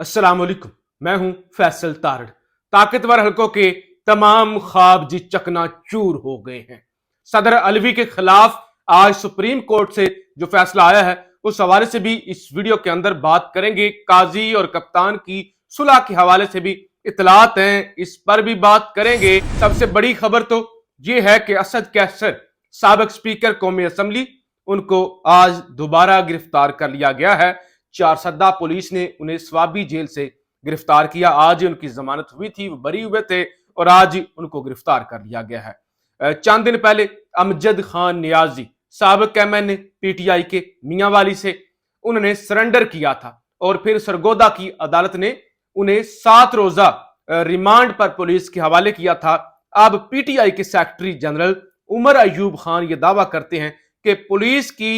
अस्सलाम वालेकुम। मैं हूं फैसल तारड़। ताकतवर हलकों के तमाम ख्वाब जी चकनाचूर हो गए हैं। सदर अलवी के खिलाफ आज सुप्रीम कोर्ट से जो फैसला आया है उस हवाले से भी इस वीडियो के अंदर बात करेंगे। काजी और कप्तान की सुलह के हवाले से भी इतलात हैं, इस पर भी बात करेंगे। सबसे बड़ी खबर तो यह है कि असद कैसर साबिक स्पीकर कौमी असम्बली, उनको आज दोबारा गिरफ्तार कर लिया गया है। चारसद्दा पुलिस ने उन्हें स्वाबी जेल से गिरफ्तार किया। आज उनकी जमानत हुई थी, वो बरी हुए थे और आज उनको गिरफ्तार कर लिया गया है। चंद दिन पहले अमजद खान नियाजी साबिक एमएनए पीटीआई के मियां वाली से उन्होंने सरेंडर किया था और फिर सरगोदा की अदालत ने उन्हें 7 रोजा रिमांड पर पुलिस के हवाले किया था। अब पीटीआई के सेक्रेटरी जनरल उमर अयूब खान ये दावा करते हैं कि पुलिस की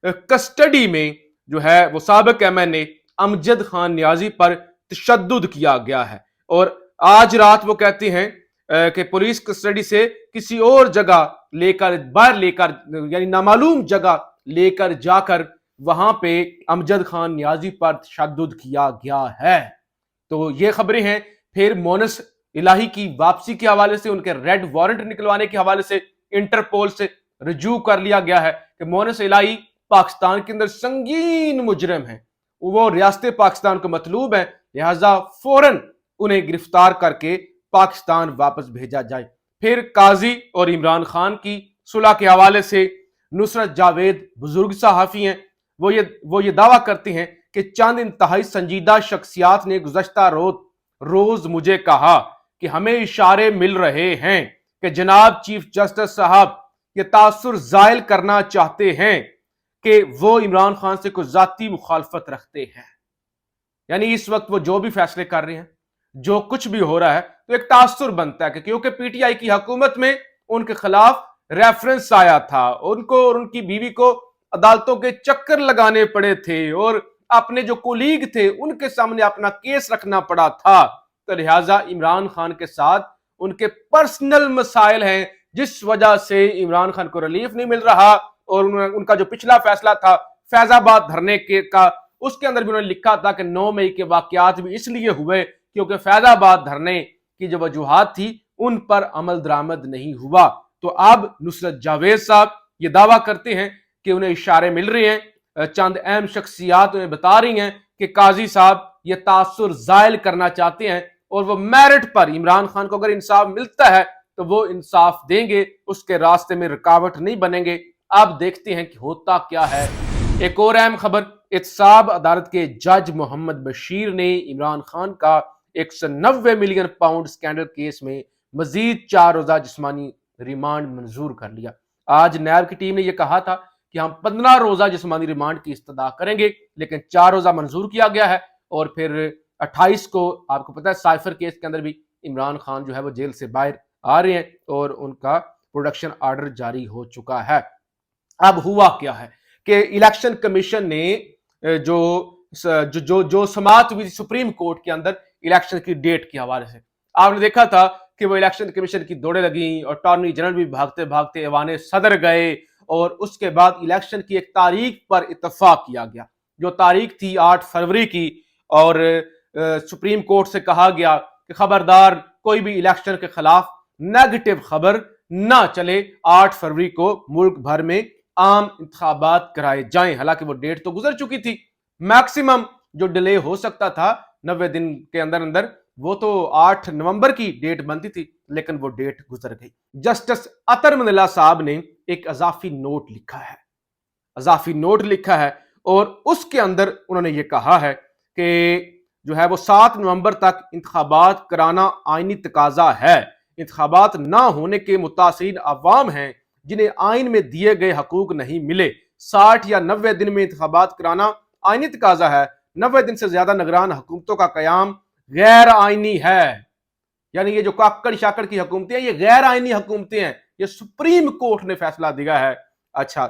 कस्टडी में जो है वो साबिक एमएनए अमजद खान नियाजी पर तशद्दुद किया गया है। और आज रात वो कहते हैं कि पुलिस कस्टडी से किसी और जगह लेकर बाहर लेकर यानी नामालूम जगह लेकर जाकर वहां पे अमजद खान नियाजी पर तशद्दुद किया गया है। तो ये खबरें हैं। फिर मोनस इलाही की वापसी के हवाले से, उनके रेड वारंट निकलवाने के हवाले से इंटरपोल से रजू कर लिया गया है कि मोनस इलाही पाकिस्तान के अंदर संगीन मुजरिम है, वो रियासत पाकिस्तान को मतलूब है, लिहाजा फौरन उन्हें गिरफ्तार करके पाकिस्तान वापस भेजा जाए। फिर काजी और इमरान खान की सुलह के हवाले से नुसरत जावेद बुजुर्ग सहाफी हैं, वो ये दावा करते हैं कि चंद इंतहाई संजीदा शख्सियात ने गुज़श्ता रोज मुझे कहा कि हमें इशारे मिल रहे हैं कि जनाब चीफ जस्टिस साहब ये तासुर जायल करना चाहते हैं कि वो इमरान खान से कुछ जाती मुखालफत रखते हैं। यानी इस वक्त वो जो भी फैसले कर रहे हैं, जो कुछ भी हो रहा है, तो एक तासुर बनता है कि क्योंकि पीटीआई की हुकूमत में उनके खिलाफ रेफरेंस आया था, उनको और उनकी बीवी को अदालतों के चक्कर लगाने पड़े थे और अपने जो कोलीग थे उनके सामने अपना केस रखना पड़ा था। तो लिहाजा इमरान खान के साथ उनके पर्सनल मसाइल हैं, जिस वजह से इमरान खान को रिलीफ नहीं मिल रहा। और उनका जो पिछला फैसला था फैजाबाद धरने के का, उसके अंदर भी उन्होंने लिखा था कि 9 मई के वाकयात भी इसलिए हुए क्योंकि फैजाबाद धरने की जो वजूहात थी उन पर अमल दरामद नहीं हुआ। तो अब नुसरत जावेद साहब ये दावा करते हैं कि उन्हें इशारे मिल रहे हैं, चंद अहम शख्सियात उन्हें बता रही हैं कि काजी साहब ये तासुर जायल करना चाहते हैं और वो मेरिट पर इमरान खान को अगर इंसाफ मिलता है तो वो इंसाफ देंगे, उसके रास्ते में रुकावट नहीं बनेंगे। अब देखते हैं कि होता क्या है। एक और अहम खबर, एहतसाब अदालत के जज मोहम्मद बशीर ने इमरान खान का 190 मिलियन पाउंड स्कैंडल केस में मजीद 4 रोजा जिस्मानी रिमांड मंजूर कर लिया। आज नैब की टीम ने यह कहा था कि हम 15 रोजा जिस्मानी रिमांड की इस्तदा करेंगे, लेकिन 4 रोजा मंजूर किया गया है। और फिर 28 को आपको पता है साइफर केस के अंदर भी इमरान खान जो है वो जेल से बाहर आ रहे हैं और उनका प्रोडक्शन ऑर्डर जारी हो चुका है। अब हुआ क्या है कि इलेक्शन कमीशन ने जो जो जो, जो समाअत हुई सुप्रीम कोर्ट के अंदर इलेक्शन की डेट के हवाले से, आपने देखा था कि वो इलेक्शन कमीशन की दौड़े लगी और अटॉर्नी जनरल भी भागते भागते ऐवान सदर गए और उसके बाद इलेक्शन की एक तारीख पर इत्तफाक किया गया, जो तारीख थी 8 फरवरी की। और सुप्रीम कोर्ट से कहा गया कि खबरदार कोई भी इलेक्शन के खिलाफ नेगेटिव खबर ना चले, 8 फरवरी को मुल्क भर में आम इंतखाबात कराए जाएं। हालांकि वो डेट तो गुजर चुकी थी, मैक्सिमम जो डिले हो सकता था 90 दिन के अंदर अंदर, वो तो 8 नवंबर की डेट बनती थी, लेकिन वो डेट गुजर गई। जस्टिस अतर मनिला साहब ने एक अजाफी नोट लिखा है और उसके अंदर उन्होंने ये कहा है कि जो है वो 7 नवंबर तक इंतखाबात कराना आईनी तकाजा है। इंतखाबात ना होने के मुतासिरीन अवाम हैं जिन्हें आइन में दिए गए हकूक नहीं मिले। 60 या 90 दिन में इंतखाबात कराना आईनी तकाजा है। 90 दिन से ज्यादा निगरान हुकूमतों का कयाम गैर आईनी है। यानी ये जो काकड़ शाकड़ की हुकूमतें हैं ये गैर आईनी हुकूमतें हैं, ये सुप्रीम कोर्ट ने फैसला दिया है। अच्छा,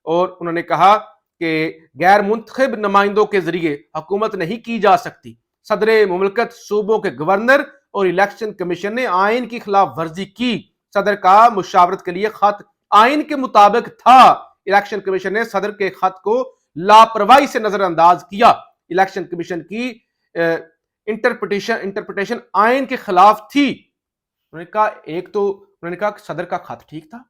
और उन्होंने कहा कि गैर मुंतखब नुमाइंदों के जरिए हुकूमत नहीं की जा सकती। सदर मुमलकत, सूबों के गवर्नर और इलेक्शन कमीशन ने आइन की खिलाफ वर्जी की। सदर का मुशावरत के लिए खत आइन के मुताबिक था। इलेक्शन कमीशन ने सदर के खत को लापरवाही से नजरअंदाज किया। इलेक्शन कमीशन की इंटरप्रिटेशन आइन के खिलाफ थी। उन्होंने कहा उन्होंने कहा कि सदर का खत ठीक था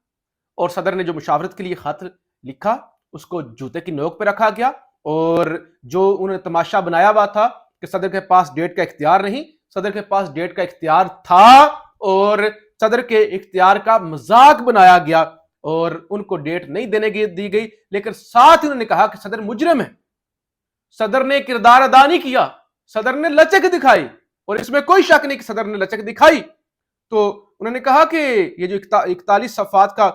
और सदर ने जो मुशावरत के लिए खत लिखा उसको जूते की नोक पे रखा गया, और जो उन्होंने तमाशा बनाया हुआ था कि सदर के पास डेट का इख्तियार नहीं, सदर के पास डेट का इख्तियार था और सदर के इख्तियार का मजाक बनाया गया और उनको डेट नहीं दी गई। लेकिन साथ ही उन्होंने कहा कि सदर मुजरिम है, सदर ने किरदार अदा नहीं किया, सदर ने लचक दिखाई, और इसमें कोई शक नहीं कि सदर ने लचक दिखाई। तो उन्होंने कहा कि ये जो 41 सफ़ात का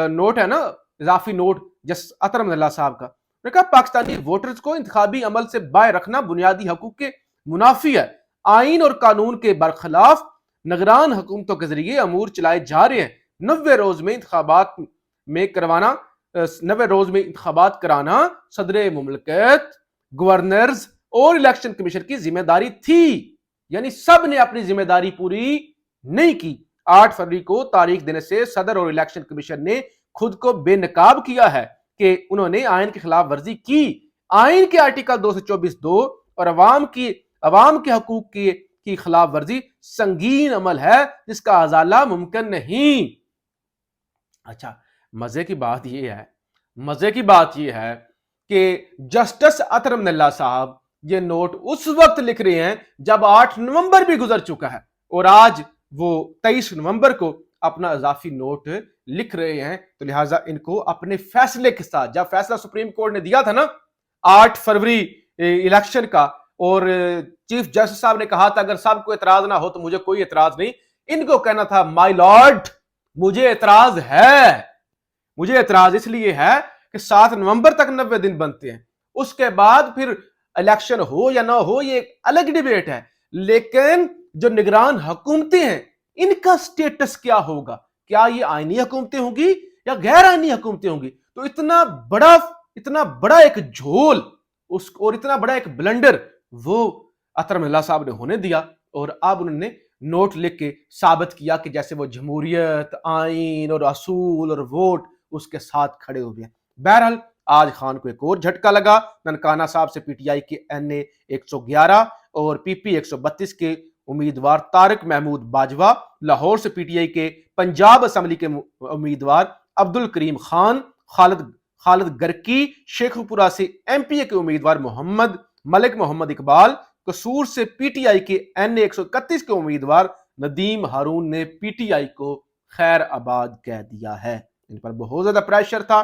नोट है ना, इजाफी नोट जस अतर अब्दुल्ला साहब का, उन्होंने कहा पाकिस्तानी वोटर्स को इंतखाबी अमल से बाहर रखना बुनियादी हकूक के मुनाफी है। आइन और कानून के बरखिलाफ निगरान हुकूमतों के जरिए अमूर चलाए जा रहे हैं। 90 रोज में इंतखाबात कराना सदर मुमलकत, गवर्नर्स और इलेक्शन कमीशन की जिम्मेदारी थी, यानी सब ने अपनी जिम्मेदारी पूरी नहीं की। 8 फरवरी को तारीख देने से सदर और इलेक्शन कमीशन ने खुद को बेनकाब किया है कि उन्होंने आइन की खिलाफ वर्जी की। आइन के आर्टिकल 224(2) और अवाम के हकूक की खिलाफ वर्जी संगीन अमल है जिसका अजाला मुमकिन नहीं। अच्छा, मजे की बात यह है कि जस्टिस अतर अब्दुल्ला साहब ये नोट उस वक्त लिख रहे हैं जब 8 नवंबर भी गुजर चुका है, और आज वो 23 नवंबर को अपना इजाफी नोट लिख रहे हैं। तो लिहाजा इनको अपने फैसले के साथ, जब फैसला सुप्रीम कोर्ट ने दिया था ना 8 फरवरी इलेक्शन का, और चीफ जस्टिस साहब ने कहा था अगर सबको एतराज ना हो तो मुझे कोई एतराज नहीं, इनको कहना था माय लॉर्ड मुझे एतराज है, मुझे एतराज इसलिए है कि 7 नवंबर तक 90 दिन बनते हैं, उसके बाद फिर इलेक्शन हो या ना हो ये एक अलग डिबेट है, लेकिन जो निगरान हुकूमतें हैं इनका स्टेटस क्या होगा, क्या ये आईनी हुकूमतें होंगी या गैर आईनी हुकूमतें होंगी। तो इतना बड़ा एक झोल और इतना बड़ा एक ब्लंडर वो अतर अब्दुल्ला साहब ने होने दिया, और अब उन्होंने नोट लिख के साबित किया कि जैसे वो जमहूरियत, आइन और असूल और वोट उसके साथ खड़े हुए हैं। बहरहाल आज खान को एक और झटका लगा। ननकाना साहब से पीटीआई के NA 111 और PP 132 के उम्मीदवार तारिक महमूद बाजवा, लाहौर से पीटीआई के पंजाब असेंबली के उम्मीदवार अब्दुल करीम खान, खालिद गर्की, शेखपुरा से MPA के उम्मीदवार मलिक मोहम्मद इकबाल, कसूर से पीटीआई के NA 131 के उम्मीदवार नदीम हारून ने पीटीआई को खैर आबाद कह दिया है। इन पर बहुत ज्यादा प्रेशर था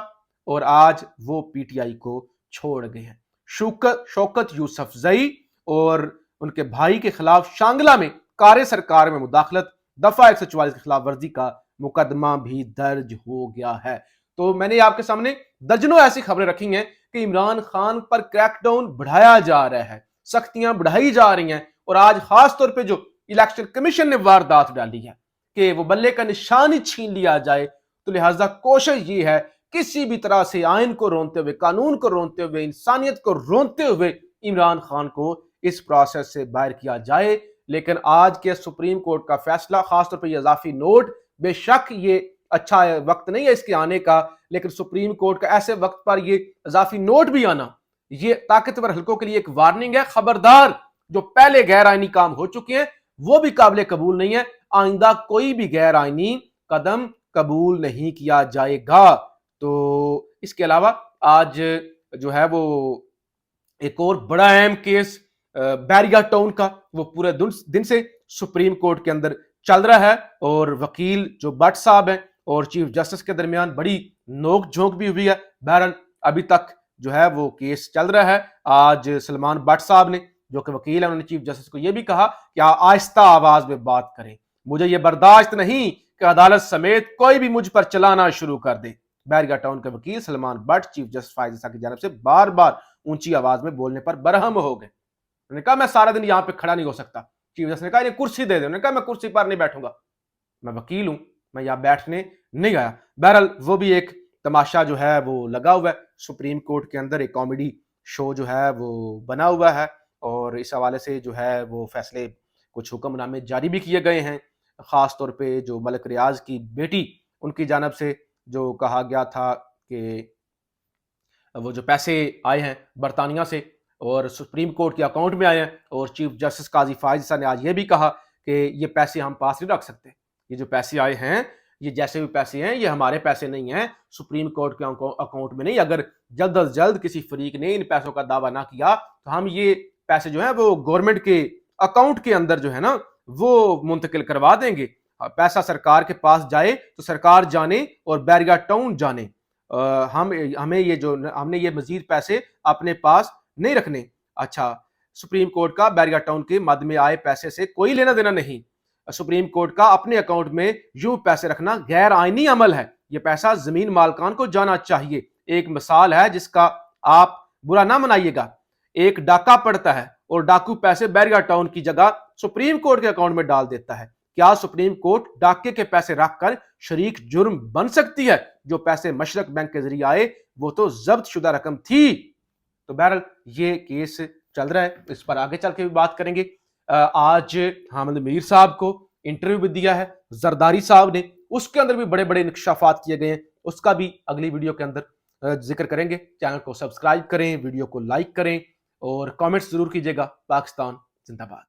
और आज वो पीटीआई को छोड़ गए हैं। शौकत यूसुफजई और उनके भाई के खिलाफ शांगला में कार्य सरकार में मुदाखलत दफा 144 की खिलाफ वर्जी का मुकदमा भी दर्ज हो गया है। तो मैंने आपके सामने दर्जनों ऐसी खबरें रखी हैं कि इमरान खान पर क्रैकडाउन बढ़ाया जा रहा है, सख्तियां बढ़ाई जा रही हैं, और आज खास तौर पे जो इलेक्शन कमीशन ने वारदात डाली है कि वो बल्ले का निशान ही छीन लिया जाए। तो लिहाजा कोशिश ये है किसी भी तरह से आइन को रोनते हुए, कानून को रोनते हुए, इंसानियत को रोनते हुए इमरान खान को इस प्रोसेस से बाहर किया जाए। लेकिन आज के सुप्रीम कोर्ट का फैसला, खासतौर पर इजाफी नोट, बेशक ये अच्छा वक्त नहीं है इसके आने का, लेकिन सुप्रीम कोर्ट का ऐसे वक्त पर ये इजाफी नोट भी आना, ये ताकतवर हलकों के लिए एक वार्निंग है। खबरदार, जो पहले गैर आईनी काम हो चुके हैं वो भी काबिल कबूल नहीं है, आइंदा कोई भी गैर आईनी कदम कबूल नहीं किया जाएगा। तो इसके अलावा आज जो है वो एक और बड़ा अहम केस बैरिया टाउन का, वो पूरे दिन से सुप्रीम कोर्ट के अंदर चल रहा है, और वकील जो भट्ट साहब हैं और चीफ जस्टिस के दरमियान बड़ी नोक झोंक भी हुई है। बहरहाल अभी तक जो है वो केस चल रहा है। आज सलमान भट्ट साहब ने, जो कि वकील है, उन्होंने चीफ जस्टिस को यह भी कहा कि आहिस्ता आवाज में बात करें, मुझे यह बर्दाश्त नहीं कि अदालत समेत कोई भी मुझ पर चलाना शुरू कर दे। बैरिया टाउन के वकील सलमान भट्ट चीफ जस्टिस फायद की जानब से बार बार ऊंची आवाज में बोलने पर बरहम हो गए। उन्होंने कहा मैं सारा दिन यहां पे खड़ा नहीं हो सकता। चीफ जस्टिस ने कहा कुर्सी दे दे। उन्होंने कहा मैं कुर्सी पर नहीं बैठूंगा, मैं वकील हूं, मैं यहां बैठने नहीं आया। बहरहाल वो भी एक तमाशा जो है वो लगा हुआ है सुप्रीम कोर्ट के अंदर, एक कॉमेडी शो जो है वो बना हुआ है, और इस हवाले से जो है वो फैसले, कुछ हुक्मनामे जारी भी किए गए हैं। खास तौर पे जो मलिक रियाज की बेटी, उनकी जानब से जो कहा गया था कि वो जो पैसे आए हैं बरतानिया से, اور सुप्रीम कोर्ट के अकाउंट में आए हैं। और चीफ जस्टिस काजी फायज ईसा ने आज ये भी कहा कि ये पैसे हम पास नहीं रख सकते, ये जो पैसे आए हैं, ये जैसे भी पैसे हैं, ये हमारे पैसे नहीं हैं, सुप्रीम कोर्ट के अकाउंट में नहीं। अगर जल्द अज जल्द किसी फरीक ने इन पैसों का दावा ना किया तो हम ये पैसे जो है वो गवर्नमेंट के अकाउंट के अंदर जो है ना वो मुंतकिल करवा देंगे। पैसा सरकार के पास जाए तो सरकार जाने और बैरिया टाउन जाने। हमने ये मजीद पैसे अपने पास नहीं रखने। अच्छा, सुप्रीम कोर्ट का बैरिया टाउन के मद में आए पैसे से कोई लेना देना नहीं। सुप्रीम कोर्ट का अपने अकाउंट में यूं पैसे रखना गैर आईनी अमल है। ये पैसा जमीन मालकान को जाना चाहिए। एक मिसाल है जिसका आप बुरा ना मनाइएगा। एक डाका पड़ता है और डाकू पैसे बैरिया टाउन की जगह सुप्रीम कोर्ट के अकाउंट में डाल देता है। क्या सुप्रीम कोर्ट डाके के पैसे रखकर शरीक जुर्म बन सकती है? जो पैसे मशरक बैंक के जरिए आए वो तो जब्त शुदा रकम थी। तो बहरहाल ये केस चल रहा है, इस पर आगे चल के भी बात करेंगे। आज हामिद मीर साहब को इंटरव्यू भी दिया है जरदारी साहब ने, उसके अंदर भी बड़े बड़े इंकशाफात किए गए हैं, उसका भी अगली वीडियो के अंदर जिक्र करेंगे। चैनल को सब्सक्राइब करें, वीडियो को लाइक करें और कमेंट्स जरूर कीजिएगा। पाकिस्तान जिंदाबाद।